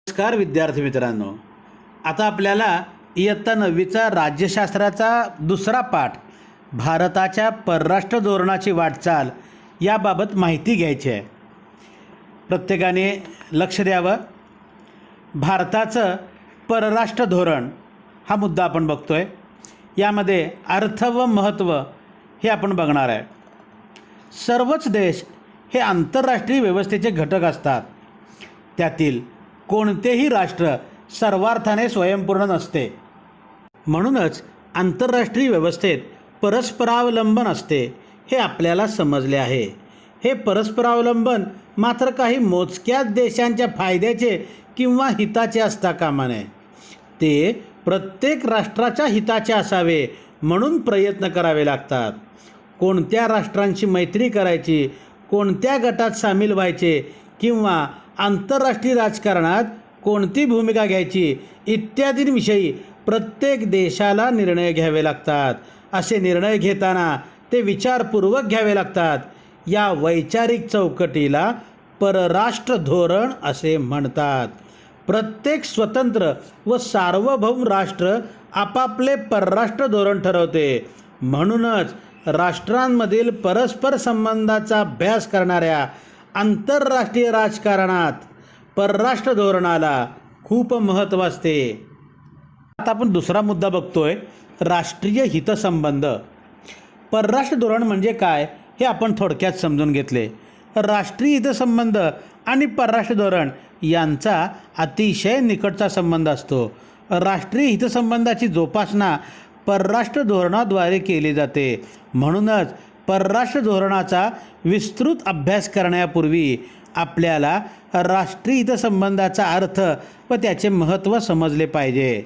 नमस्कार विद्यार्थी मित्रांनो, आता आपल्याला इयत्ता 9वीचा राज्यशास्त्राचा दुसरा पाठ भारताच्या परराष्ट्र धोरणाची वाटचाल याबाबत माहिती घ्यायची आहे. प्रत्येकाने लक्ष द्यावं. भारताचं परराष्ट्र धोरण हा मुद्दा आपण बघतोय. यामध्ये अर्थ व महत्त्व हे आपण बघणार आहे. सर्वच देश हे आंतरराष्ट्रीय व्यवस्थेचे घटक असतात. त्यातील कोणतेही राष्ट्र सर्वार्थाने स्वयंपूर्ण नसते. म्हणूनच आंतरराष्ट्रीय व्यवस्थेत परस्परावलंबन असते हे आपल्याला समजले आहे. हे परस्परावलंबन मात्र काही मोजक्याच देशांच्या फायद्याचे किंवा हिताचे असता कामा नये. ते प्रत्येक राष्ट्राच्या हिताचे असावे म्हणून प्रयत्न करावे लागतात. कोणत्या राष्ट्रांशी मैत्री करायची, कोणत्या गटात सामील व्हायचे किंवा आंतरराष्ट्रीय राजकारणात कोणती भूमिका घ्यायची इत्यादींविषयी प्रत्येक देशाला निर्णय घ्यावे लागतात. असे निर्णय घेताना ते विचारपूर्वक घ्यावे लागतात. या वैचारिक चौकटीला परराष्ट्र धोरण असे म्हणतात. प्रत्येक स्वतंत्र व सार्वभौम राष्ट्र आपापले परराष्ट्र धोरण ठरवते. म्हणूनच राष्ट्रांमधील परस्पर संबंधाचा अभ्यास करणाऱ्या आंतरराष्ट्रीय राजकारणात परराष्ट्र धोरणाला खूप महत्त्व असते. आता आपण दुसरा मुद्दा बघतोय, राष्ट्रीय हितसंबंध. परराष्ट्र धोरण म्हणजे काय हे आपण थोडक्यात समजून घेतले. राष्ट्रीय हितसंबंध आणि परराष्ट्र धोरण यांचा अतिशय निकटचा संबंध असतो. राष्ट्रीय हितसंबंधाची जोपासना परराष्ट्र धोरणाद्वारे केली जाते. म्हणूनच परराष्ट्र धोरणाचा विस्तृत अभ्यास करण्यापूर्वी आपल्याला राष्ट्रीय हितसंबंधाचा अर्थ व त्याचे महत्त्व समजले पाहिजे.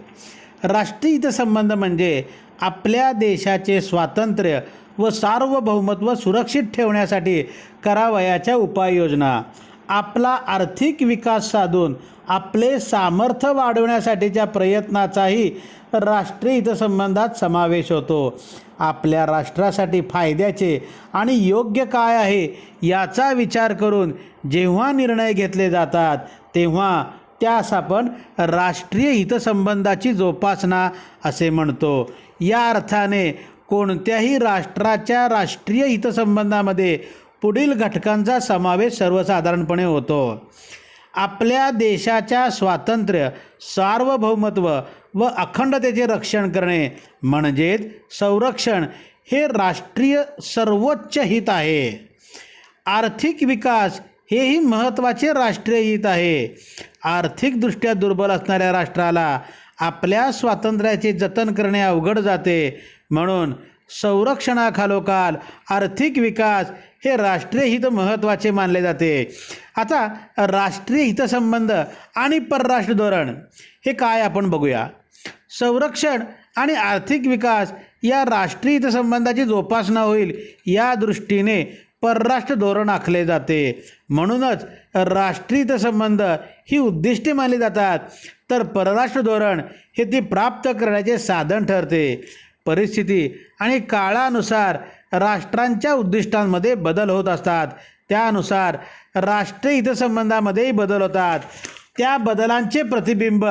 राष्ट्रीय हितसंबंध म्हणजे आपल्या देशाचे स्वातंत्र्य व सार्वभौमत्व सुरक्षित ठेवण्यासाठी करावयाच्या उपाययोजना, आपला आर्थिक विकास साधून आपले सामर्थ्य वाढवण्यासाठीच्या प्रयत्नाचाही राष्ट्रीय हितसंबंधात समावेश होतो. आपल्या राष्ट्रासाठी फायद्याचे आणि योग्य काय आहे याचा विचार करून जेव्हा निर्णय घेतले जातात तेव्हा त्यास आपण राष्ट्रीय हितसंबंधाची जोपासना असे म्हणतो. या अर्थाने कोणत्याही राष्ट्राच्या राष्ट्रीय हितसंबंधामध्ये पुढील घटकांचा समावेश सर्वसाधारणपणे होतो. आपल्या देशाच्या स्वातंत्र्य, सार्वभौमत्व व अखंडतेचे रक्षण करणे म्हणजेच संरक्षण हे राष्ट्रीय सर्वोच्च हित आहे. आर्थिक विकास हेही महत्त्वाचे राष्ट्रीय हित आहे. आर्थिकदृष्ट्या दुर्बल असणाऱ्या राष्ट्राला आपल्या स्वातंत्र्याचे जतन करणे अवघड जाते. म्हणून संरक्षणाखालोखाल आर्थिक विकास हे राष्ट्रीय हित महत्त्वाचे मानले जाते. आता राष्ट्रीय हितसंबंध आणि परराष्ट्र धोरण हे काय आपण बघूया. संरक्षण आणि आर्थिक विकास या राष्ट्रीय हितसंबंधाची जोपासना होईल या दृष्टीने परराष्ट्र धोरण आखले जाते. म्हणूनच राष्ट्रीय हितसंबंध ही उद्दिष्टे मानली जातात, तर परराष्ट्र धोरण हे ती प्राप्त करण्याचे साधन ठरते. परिस्थिती आणि काळानुसार राष्ट्रांच्या उद्दिष्टांमध्ये बदल होत असतात. त्यानुसार राष्ट्रीय हितसंबंधामध्येही बदल होतात. त्या बदलांचे प्रतिबिंब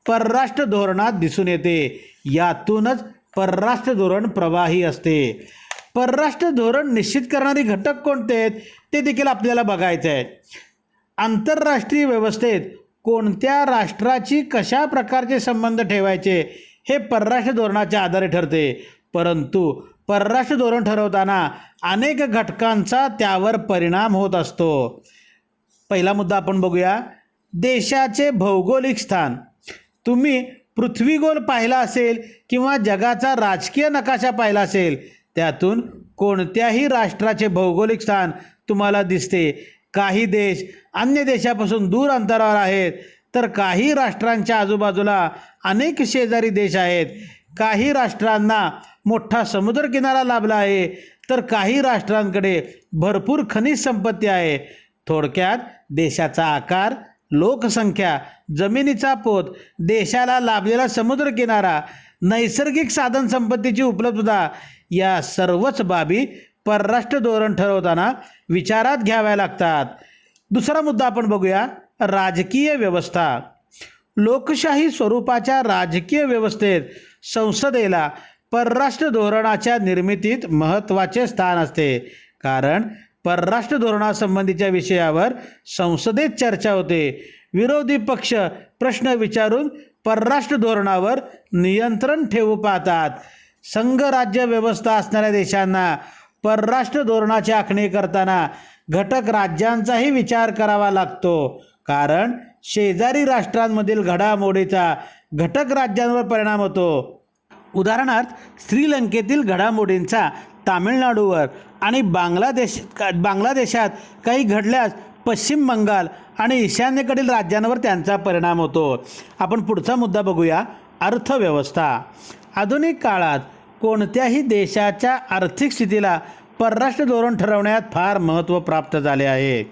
परराष्ट्र धोरणात दिसून येते. यातूनच परराष्ट्र धोरण प्रवाही असते. परराष्ट्र धोरण निश्चित करणारे घटक कोणते आहेत ते देखील आपल्याला बघायचे आहेत. आंतरराष्ट्रीय व्यवस्थेत कोणत्या राष्ट्राची कशा प्रकारचे संबंध ठेवायचे हे परराष्ट्र धोरणाच्या आधारे ठरते. परंतु परराष्ट्र धोरण ठरवताना अनेक घटकांचा त्यावर परिणाम होत असतो. पहिला मुद्दा आपण बघूया, देशाचे भौगोलिक स्थान. तुम्ही पृथ्वीगोल पाहिला असेल किंवा जगाचा राजकीय नकाशा पाहिला असेल, त्यातून कोणत्याही राष्ट्राचे भौगोलिक स्थान तुम्हाला दिसते. काही देश अन्य देशापासून दूर अंतरावर आहेत, तर काही राष्ट्रांच्या आजूबाजूला अनेक शेजारी देश आहेत. काही राष्ट्रांना मोठा समुद्रकिनारा लाभला आहे, तर काही राष्ट्रांकडे भरपूर खनिज संपत्ती आहे. थोडक्यात देशाचा आकार, लोकसंख्या, जमिनीचा पोत, देशाला लाभलेला समुद्रकिनारा, नैसर्गिक साधनसंपत्तीची उपलब्धता या सर्वच बाबी परराष्ट्र धोरण ठरवताना विचारात घ्याव्या लागतात. दुसरा मुद्दा आपण बघूया, राजकीय व्यवस्था. लोकशाही स्वरूपाच्या राजकीय व्यवस्थेत संसदेला परराष्ट्र धोरणाच्या निर्मितीत महत्त्वाचे स्थान असते, कारण परराष्ट्र धोरणासंबंधीच्या विषयावर संसदेत चर्चा होते. विरोधी पक्ष प्रश्न विचारून परराष्ट्र धोरणावर नियंत्रण ठेवू पाहतात. संघराज्य व्यवस्था असणाऱ्या देशांना परराष्ट्र धोरणाची आखणी करताना घटक राज्यांचाही विचार करावा लागतो, कारण शेजारी राष्ट्रांमधील घडामोडीचा घटक राज्यांवर परिणाम होतो. उदाहरणार्थ, श्रीलंकेतील घडामोडींचा तामिळनाडूवर आणि बांगलादेशात काही घडल्यास पश्चिम बंगाल आणि ईशान्येकडील राज्यांवर त्यांचा परिणाम होतो. आपण पुढचा मुद्दा बघूया, अर्थव्यवस्था. आधुनिक काळात कोणत्याही देशाच्या आर्थिक स्थितीला परराष्ट्र धोरण ठरवण्यात फार महत्त्व प्राप्त झाले आहे.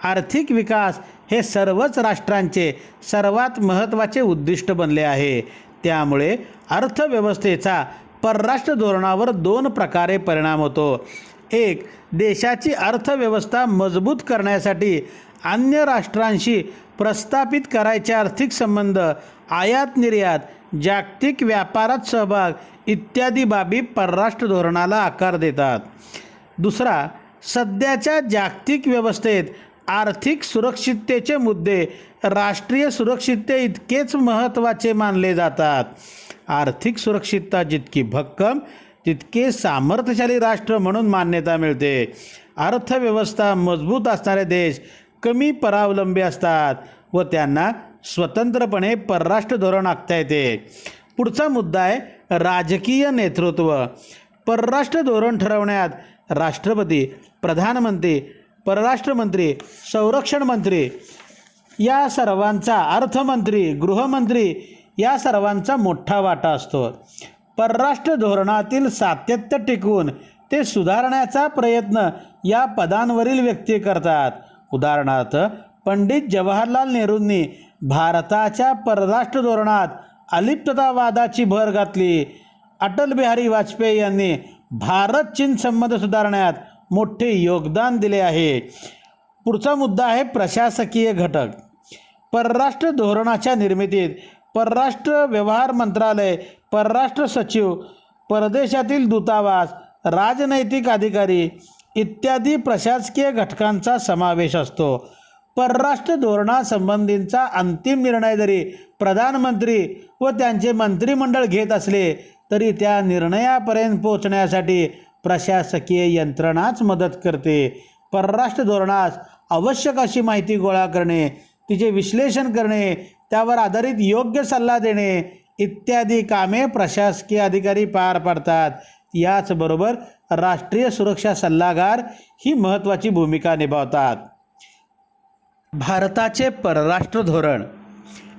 आर्थिक विकास हे सर्वच राष्ट्रांचे सर्वात महत्त्वाचे उद्दिष्ट बनले आहे. त्यामुळे अर्थव्यवस्थेचा परराष्ट्र धोरणावर दोन प्रकारे परिणाम होतो. एक, देशाची अर्थव्यवस्था मजबूत करण्यासाठी अन्य राष्ट्रांशी प्रस्थापित करायचे आर्थिक संबंध, आयात निर्यात, जागतिक व्यापारात सहभाग इत्यादी बाबी परराष्ट्र धोरणाला आकार देतात. दुसरा, सध्याच्या जागतिक व्यवस्थेत आर्थिक सुरक्षिततेचे मुद्दे राष्ट्रीय सुरक्षितते इतकेच महत्त्वाचे मानले जातात. आर्थिक सुरक्षितता जितकी भक्कम तितके सामर्थ्यशाली राष्ट्र म्हणून मान्यता मिळते. अर्थव्यवस्था मजबूत असणारे देश कमी परावलंबी असतात व त्यांना स्वतंत्रपणे परराष्ट्र धोरण आखता येते. पुढचा मुद्दा आहे राजकीय नेतृत्व. परराष्ट्र धोरण ठरवण्यात राष्ट्रपती, प्रधानमंत्री, परराष्ट्र मंत्री, संरक्षण मंत्री या सर्वांचा, अर्थमंत्री, गृहमंत्री या सर्वांचा मोठा वाटा असतो. परराष्ट्र धोरणातील सातत्य टिकवून ते सुधारण्याचा प्रयत्न या पदांवरील व्यक्ती करतात. उदाहरणार्थ, पंडित जवाहरलाल नेहरूंनी भारताच्या परराष्ट्र धोरणात अलिप्ततावादाची भर घातली. अटल बिहारी वाजपेयी यांनी भारत चीन संबंध सुधारण्यात मोठे योगदान दिले आहे. पुढचा मुद्दा आहे प्रशासकीय घटक. परराष्ट्र धोरणाच्या निर्मितीत परराष्ट्र व्यवहार मंत्रालय, परराष्ट्र सचिव, परदेशातील दूतावास, राजनैतिक अधिकारी इत्यादी प्रशासकीय घटकांचा समावेश असतो. परराष्ट्र धोरणासंबंधीचा अंतिम निर्णय जरी प्रधानमंत्री व त्यांचे मंत्रिमंडळ घेत असले तरी त्या निर्णयापर्यंत पोहोचण्यासाठी प्रशासकीय यंत्रणाच मदत करते. परराष्ट्र धोरणास आवश्यक अशी माहिती गोळा करणे, तिचे विश्लेषण करणे, त्यावर आधारित योग्य सल्ला देणे इत्यादी कामे प्रशासकीय अधिकारी पार पाडतात. याचबरोबर राष्ट्रीय सुरक्षा सल्लागार ही महत्त्वाची भूमिका निभावतात. भारताचे परराष्ट्र धोरण.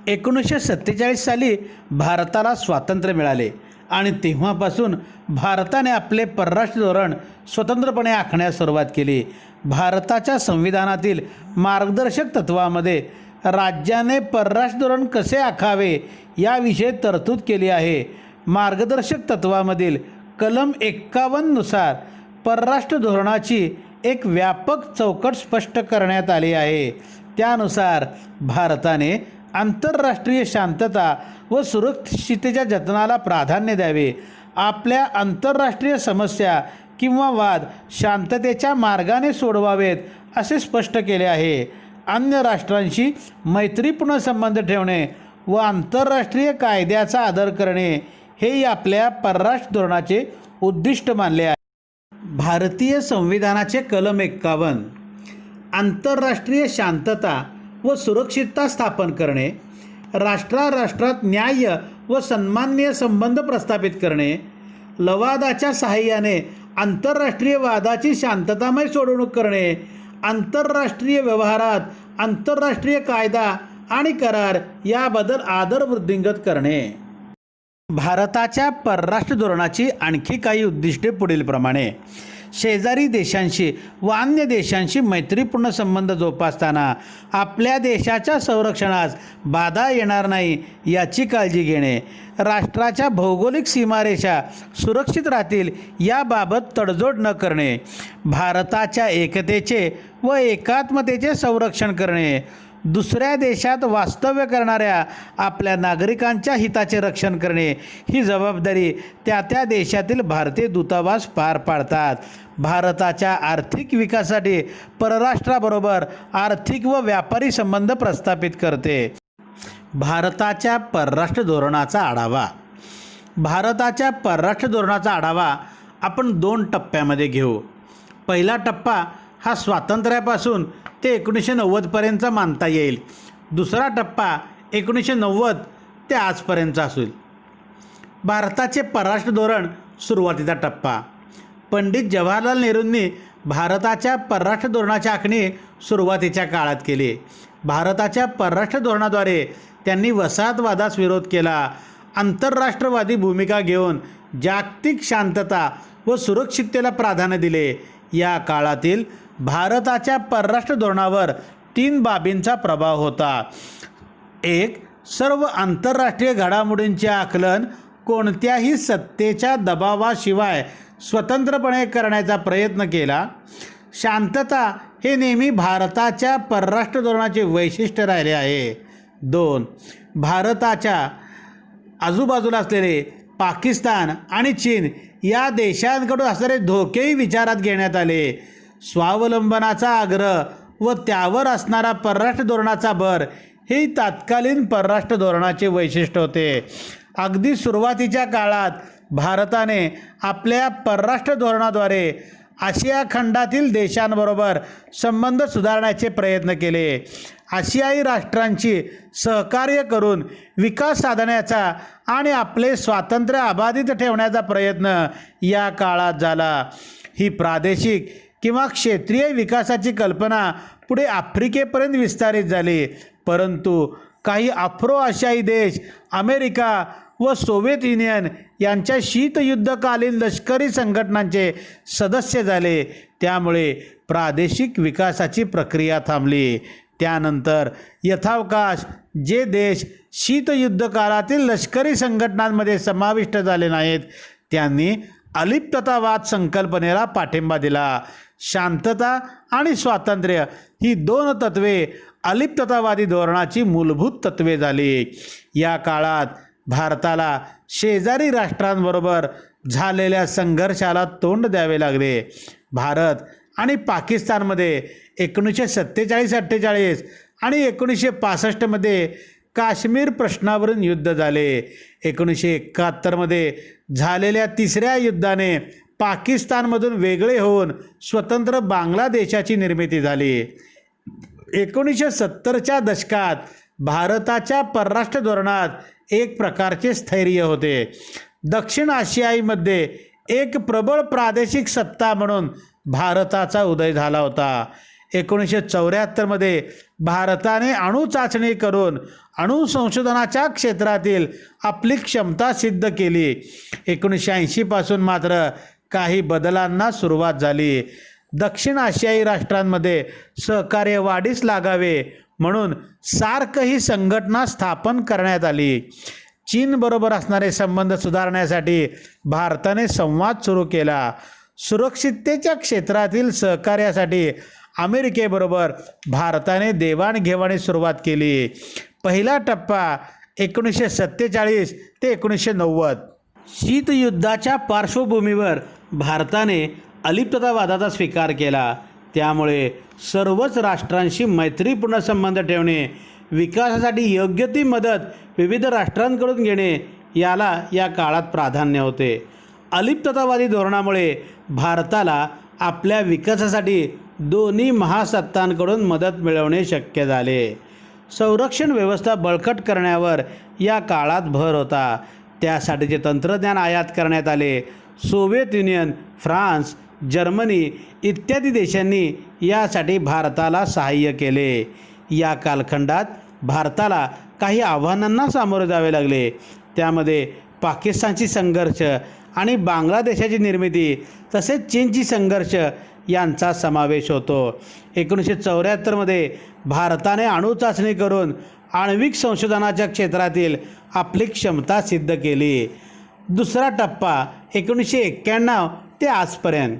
1947 साली भारताला स्वातंत्र्य मिळाले आणि तेव्हापासून भारताने आपले परराष्ट्र धोरण स्वतंत्रपणे आखण्यास सुरुवात केली. भारताच्या संविधानातील मार्गदर्शक तत्वामध्ये राज्याने परराष्ट्र धोरण कसे आखावे याविषयी तरतूद केली आहे. मार्गदर्शक तत्वामधील कलम 51 नुसार परराष्ट्र धोरणाची एक व्यापक चौकट स्पष्ट करण्यात आली आहे. त्यानुसार भारताने आंतरराष्ट्रीय शांतता व सुरक्षिततेच्या जतनाला प्राधान्य द्यावे. आपल्या आंतरराष्ट्रीय समस्या किंवा वाद शांततेच्या मार्गाने सोडवावेत असे स्पष्ट केले आहे. अन्य राष्ट्रांशी मैत्रीपूर्ण संबंध ठेवणे व आंतरराष्ट्रीय कायद्याचा आदर करणे हेही आपल्या परराष्ट्र धोरणाचे उद्दिष्ट मानले आहे. भारतीय संविधानाचे कलम 51 आंतरराष्ट्रीय शांतता व सुरक्षितता स्थापन करणे, राष्ट्रात न्याय्य व सन्माननीय संबंध प्रस्थापित करणे, लवादाच्या सहाय्याने आंतरराष्ट्रीय वादाची शांततामय सोडवणूक करणे, आंतरराष्ट्रीय व्यवहारात आंतरराष्ट्रीय कायदा आणि करार याबद्दल आदर वृद्धिंगत करणे. भारताच्या परराष्ट्र धोरणाची आणखी काही उद्दिष्टे पुढीलप्रमाणे. शेजारी देशांशी व अन्य देशांशी मैत्रीपूर्ण संबंध जोपासताना आपल्या देशाच्या संरक्षणास बाधा येणार नाही याची काळजी घेणे, राष्ट्राच्या भौगोलिक सीमारेषा सुरक्षित राहतील याबाबत तडजोड न करणे, भारताच्या एकतेचे व एकात्मतेचे संरक्षण करणे, दुसऱ्या देशात वास्तव्य करणाऱ्या आपल्या नागरिकांच्या हिताचे रक्षण करणे ही जबाबदारी त्या त्या देशातील भारतीय दूतावास पार पाडतात. भारताच्या आर्थिक विकासासाठी परराष्ट्राबरोबर आर्थिक व व्यापारी संबंध प्रस्थापित करते. भारताच्या परराष्ट्र धोरणाचा आढावा. भारताच्या परराष्ट्र धोरणाचा आढावा आपण 2 टप्प्यामध्ये घेऊ. पहिला टप्पा हा स्वातंत्र्यापासून ते 1990पर्यंतचा मानता येईल. दुसरा टप्पा 1990 ते आजपर्यंतचा असेल. भारताचे परराष्ट्र धोरण सुरुवातीचा टप्पा. पंडित जवाहरलाल नेहरूंनी भारताच्या परराष्ट्र धोरणाची आखणी सुरुवातीच्या काळात केली. भारताच्या परराष्ट्र धोरणाद्वारे त्यांनी वसाहतवादास विरोध केला. आंतरराष्ट्रवादी भूमिका घेऊन जागतिक शांतता व सुरक्षिततेला प्राधान्य दिले. या काळातील भारताच्या परराष्ट्र धोरणावर 3 बाबींचा प्रभाव होता. 1. सर्व आंतरराष्ट्रीय घडामोडींचे आकलन कोणत्याही सत्तेच्या दबावाशिवाय स्वतंत्रपणे करण्याचा प्रयत्न केला. शांतता हे नेहमी भारताच्या परराष्ट्र धोरणाचे वैशिष्ट्य राहिले आहे. 2. भारताच्या आजूबाजूला असलेले पाकिस्तान आणि चीन या देशांकडून असणारे धोकेही विचारात घेण्यात आले. स्वावलंबनाचा आग्रह व त्यावर असणारा परराष्ट्र धोरणाचा भर हे तत्कालीन परराष्ट्र धोरणाचे वैशिष्ट्य होते. अगदी सुरुवातीच्या काळात भारताने आपल्या परराष्ट्र धोरणाद्वारे आशिया खंडातील देशांबरोबर संबंध सुधारण्याचे प्रयत्न केले. आशियाई राष्ट्रांची सहकार्य करून विकास साधण्याचा आणि आपले स्वातंत्र्य अबाधित ठेवण्याचा प्रयत्न या काळात झाला. ही प्रादेशिक किंवा क्षेत्रीय विकासाची कल्पना पुढे आफ्रिकेपर्यंत विस्तारित झाली. परंतु काही आफ्रो आशियाई देश अमेरिका व सोव्हिएत युनियन यांच्या शीतयुद्धकालीन लष्करी संघटनांचे सदस्य झाले. त्यामुळे प्रादेशिक विकासाची प्रक्रिया थांबली. त्यानंतर यथावकाश जे देश शीतयुद्ध काळातील लष्करी संघटनांमध्ये समाविष्ट झाले नाहीत त्यांनी अलिप्ततावाद संकल्पनेला पाठिंबा दिला. शांतता आणि स्वातंत्र्य ही 2 तत्वे अलिप्ततावादी धोरणाची मूलभूत तत्वे झाली. या काळात भारताला शेजारी राष्ट्रांबरोबर झालेल्या संघर्षाला तोंड द्यावे लागले. भारत आणि पाकिस्तानमध्ये 1947-48 आणि 1965मध्ये काश्मीर प्रश्नावरून युद्ध झाले. 1971मध्ये झालेल्या 3ऱ्या युद्धाने पाकिस्तानमधून वेगळे होऊन स्वतंत्र बांगलादेशाची निर्मिती झाली. 1970च्या दशकात भारताच्या परराष्ट्र धोरणात एक प्रकारचे स्थैर्य होते. दक्षिण आशियाईमध्ये एक प्रबळ प्रादेशिक सत्ता म्हणून भारताचा उदय झाला होता. 1974मध्ये भारताने अणुचाचणी करून अणुसंशोधनाच्या क्षेत्रातील आपली क्षमता सिद्ध केली. 1980 पासून मात्र काही बदलांना सुरुवात झाली. दक्षिण आशियाई राष्ट्रांमध्ये सहकार्य वाढीस लागावे म्हणून सार्क ही संघटना स्थापन करण्यात आली. चीनबरोबर असणारे संबंध सुधारण्यासाठी भारताने संवाद सुरू केला. सुरक्षिततेच्या क्षेत्रातील सहकार्यासाठी अमेरिकेबरोबर भारताने देवाणघेवाणी सुरुवात केली. पहिला टप्पा 1947 ते 1990. शीतयुद्धाच्या पार्श्वभूमीवर भारताने अलिप्ततावादाचा स्वीकार केला. त्यामुळे सर्वच राष्ट्रांशी मैत्रीपूर्ण संबंध ठेवणे, विकासासाठी योग्य ती मदत विविध राष्ट्रांकडून घेणे याला या काळात प्राधान्य होते. अलिप्ततावादी धोरणामुळे भारताला आपल्या विकासासाठी दोन्ही महासत्तांकडून मदत मिळवणे शक्य झाले. संरक्षण व्यवस्था बळकट करण्यावर या काळात भर होता. त्यासाठीचे तंत्रज्ञान आयात करण्यात आले. सोव्हिएत युनियन, फ्रान्स, जर्मनी इत्यादी देशांनी यासाठी भारताला सहाय्य केले. या कालखंडात भारताला काही आव्हानांना सामोरे जावे लागले. त्यामध्ये पाकिस्तानची संघर्ष आणि बांगलादेशाची निर्मिती तसेच चीनची संघर्ष यांचा समावेश होतो. 1974मध्ये भारताने अणुचाचणी करून आण्विक संशोधनाच्या क्षेत्रातील आपली क्षमता सिद्ध केली. दुसरा टप्पा 1991 ते आजपर्यंत.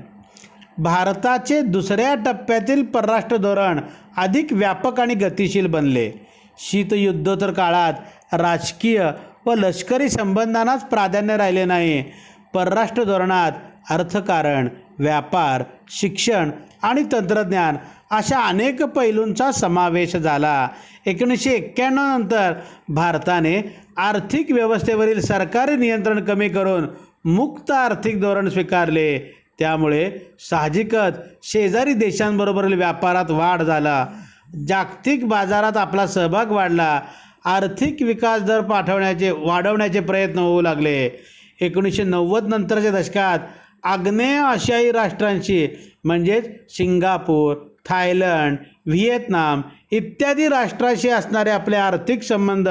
भारताचे दुसऱ्या टप्प्यातील परराष्ट्र धोरण अधिक व्यापक आणि गतिशील बनले. शीतयुद्धोत्तर काळात राजकीय व लष्करी संबंधांनाच प्राधान्य राहिले नाही. परराष्ट्र धोरणात अर्थकारण, व्यापार, शिक्षण आणि तंत्रज्ञान अशा अनेक पैलूंचा समावेश झाला. 1991 नंतर भारताने आर्थिक व्यवस्थेवरील सरकारी नियंत्रण कमी करून मुक्त आर्थिक धोरण स्वीकारले. त्यामुळे साहजिकच शेजारी देशांबरोबरील व्यापारात वाढ झाला. जागतिक बाजारात आपला सहभाग वाढला. आर्थिक विकास दर वाढवण्याचे प्रयत्न होऊ लागले. 1990 नंतरच्या दशकात आग्नेय आशियाई राष्ट्रांशी म्हणजेच सिंगापूर, थायलंड, व्हिएतनाम इत्यादी राष्ट्रांशी असणारे आपले आर्थिक संबंध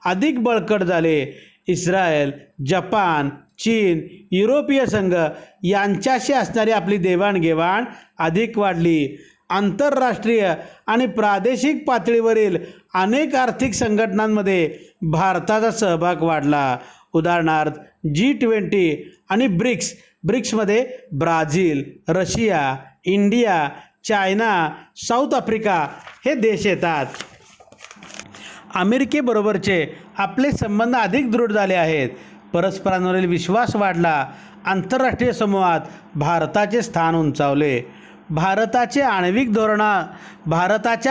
अधिक बळकट झाले. इस्रायल, जपान, चीन, युरोपीय संघ यांच्याशी असणारी आपली देवाणघेवाण अधिक वाढली. आंतरराष्ट्रीय आणि प्रादेशिक पातळीवरील अनेक आर्थिक संघटनांमध्ये भारताचा सहभाग वाढला. उदाहरणार्थ G20 आणि ब्रिक्समध्ये Brazil, Russia, India, China, South Africa हे देश येतात. अमेरिकेबरोबरचे आपले संबंध अधिक दृढ झाले आहेत. परस्परांवरील विश्वास वाढला. आंतरराष्ट्रीय समूहात भारताचे स्थान उंचावले. भारताच्या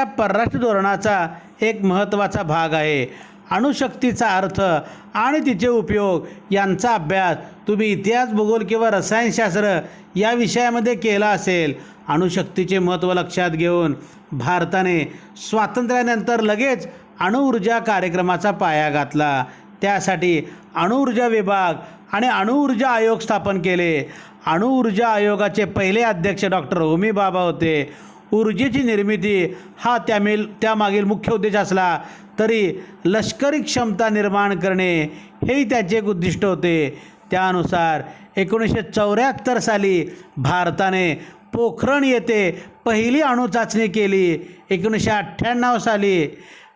परराष्ट्र धोरणाचा एक महत्त्वाचा भाग आहे. अणुशक्तीचा अर्थ आणि तिचे उपयोग यांचा अभ्यास तुम्ही इतिहास, भूगोल किंवा रसायनशास्त्र या विषयामध्ये केला असेल. अणुशक्तीचे महत्त्व लक्षात घेऊन भारताने स्वातंत्र्यानंतर लगेच अणुऊर्जा कार्यक्रमाचा पाया घातला. त्यासाठी अणुऊर्जा विभाग आणि अणुऊर्जा आयोग स्थापन केले. अणुऊर्जा आयोगाचे पहिले अध्यक्ष डॉक्टर होमी भाभा होते. ऊर्जेची निर्मिती हा त्यामागील मुख्य उद्देश असला तरी लष्करी क्षमता निर्माण करणे हेही त्याचे एक उद्दिष्ट होते. त्यानुसार 1974 साली भारताने पोखरण येथे पहिली अणुचाचणी केली. 1998 साली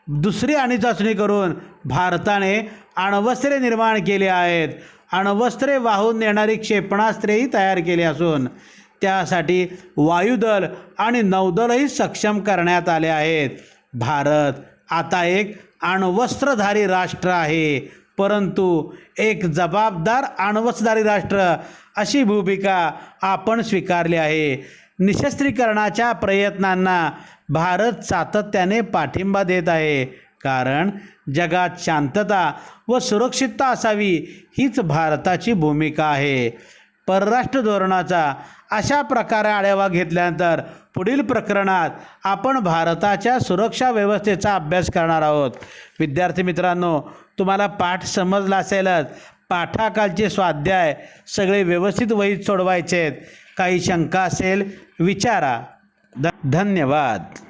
दुसरी अणुचाचणी करून भारताने अण्वस्त्रे निर्माण केली आहेत. अण्वस्त्रे वाहून नेणारी क्षेपणास्त्रेही तयार केली असून त्यासाठी वायुदल आणि नौदलही सक्षम करण्यात आले आहेत. भारत आता एक अण्वस्त्रधारी राष्ट्र आहे, परंतु एक जबाबदार अण्वस्त्रधारी राष्ट्र अशी भूमिका आपण स्वीकारली आहे. निशस्त्रीकरणाच्या प्रयत्नांना भारत सातत्याने पाठिंबा देत आहे, कारण जगात शांतता व सुरक्षितता असावी हीच भारताची भूमिका आहे. परराष्ट्र धोरणाचा अशा प्रकारे आढावा घेतल्यानंतर पुढील प्रकरणात आपण भारताच्या सुरक्षा व्यवस्थेचा अभ्यास करणार आहोत. विद्यार्थी मित्रांनो, तुम्हाला पाठ समजला असेलच. पाठाखालचे स्वाध्याय सगळे व्यवस्थित वहीत सोडवायचे आहेत. काही शंका असेल विचारा. धन्यवाद.